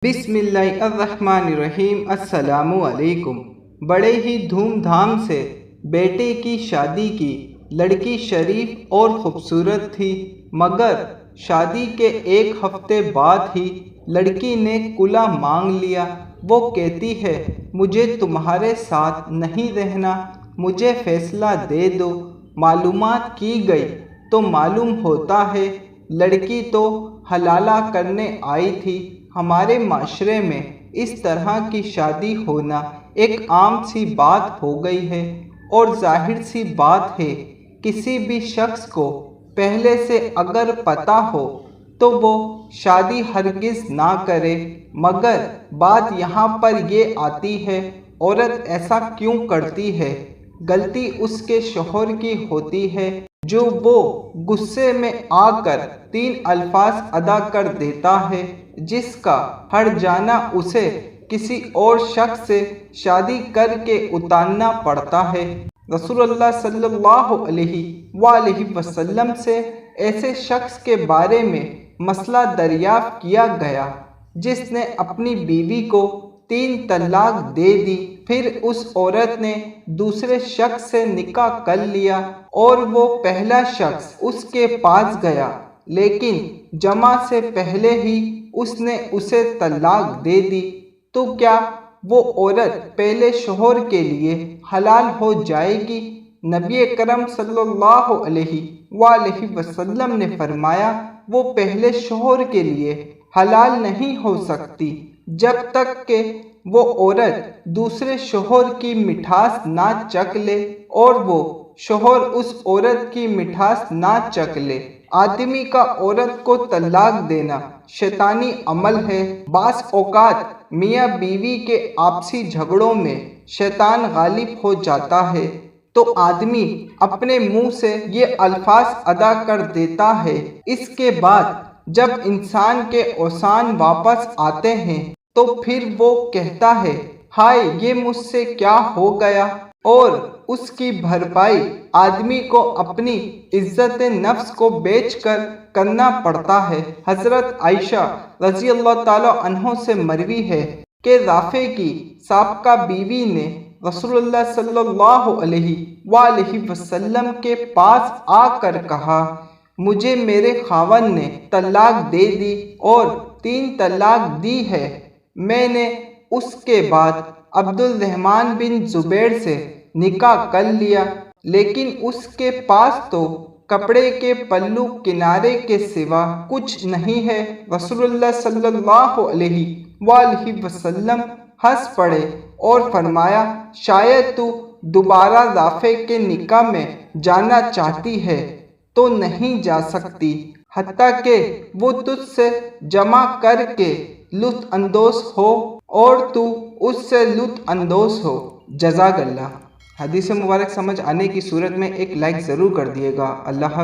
بسم اللہ الرحمن الرحیم۔ السلام علیکم۔ بڑے ہی دھوم دھام سے بیٹے کی شادی کی۔ لڑکی شریف اور خوبصورت تھی، مگر شادی کے ایک ہفتے بعد ہی لڑکی نے کُلا مانگ لیا۔ وہ کہتی ہے مجھے تمہارے ساتھ نہیں رہنا، مجھے فیصلہ دے دو۔ معلومات کی گئی تو معلوم ہوتا ہے لڑکی تو حلالہ کرنے آئی تھی۔ ہمارے معاشرے میں اس طرح کی شادی ہونا ایک عام سی بات ہو گئی ہے، اور ظاہر سی بات ہے کسی بھی شخص کو پہلے سے اگر پتہ ہو تو وہ شادی ہرگز نہ کرے۔ مگر بات یہاں پر یہ آتی ہے، عورت ایسا کیوں کرتی ہے؟ غلطی اس کے شوہر کی ہوتی ہے، جو وہ غصے میں آ کر 3 الفاظ ادا کر دیتا ہے، جس کا ہر جانا اسے کسی اور شخص سے شادی کر کے اتارنا پڑتا ہے۔ رسول اللہ صلی اللہ علیہ وآلہ وسلم سے ایسے شخص کے بارے میں مسئلہ دریافت کیا گیا جس نے اپنی بیوی کو 3 طلاق دے دی، پھر اس عورت نے دوسرے شخص سے نکاح کر لیا اور وہ پہلا شخص اس کے پاس گیا، لیکن جماع سے پہلے ہی اس نے اسے طلاق دے دی، تو کیا وہ عورت پہلے شوہر کے لیے حلال ہو جائے گی؟ نبی کرم صلی اللہ علیہ وآلہ وسلم نے فرمایا وہ پہلے شوہر کے لیے حلال نہیں ہو سکتی جب تک کہ وہ عورت دوسرے شوہر کی مٹھاس نہ چکھ لے اور وہ شوہر اس عورت کی مٹھاس نہ چکھ لے۔ آدمی کا عورت کو طلاق دینا شیطانی عمل ہے۔ بعض اوقات میاں بیوی کے آپسی جھگڑوں میں شیطان غالب ہو جاتا ہے تو آدمی اپنے منہ سے یہ الفاظ ادا کر دیتا ہے۔ اس کے بعد جب انسان کے اوسان واپس آتے ہیں تو پھر وہ کہتا ہے ہائے یہ مجھ سے کیا ہو گیا، اور اس کی بھرپائی آدمی کو اپنی عزت نفس کو بیچ کر کرنا پڑتا ہے۔ حضرت عائشہ رضی اللہ تعالی عنہ سے مروی ہے کہ رافع کی سابقہ بیوی نے رسول اللہ صلی اللہ علیہ وآلہ وسلم کے پاس آ کر کہا مجھے میرے خاوند نے طلاق دے دی اور 3 طلاق دی ہے۔ میں نے اس کے بعد عبد الرحمن بن زبیر سے نکاح کر لیا، لیکن اس کے پاس تو کپڑے کے پلو کنارے کے سوا کچھ نہیں ہے۔ رسول اللہ صلی اللہ علیہ وآلہ وسلم ہنس پڑے اور فرمایا شاید تو دوبارہ رافع کے نکاح میں جانا چاہتی ہے تو نہیں جا سکتی حتیٰ کہ وہ تجھ سے جمع کر کے لطف اندوز ہو اور تو اس سے لطف اندوز ہو۔ جزاک اللہ۔ حدیث مبارک سمجھ آنے کی صورت میں ایک لائک ضرور کر دیے گا۔ اللہ حافظ۔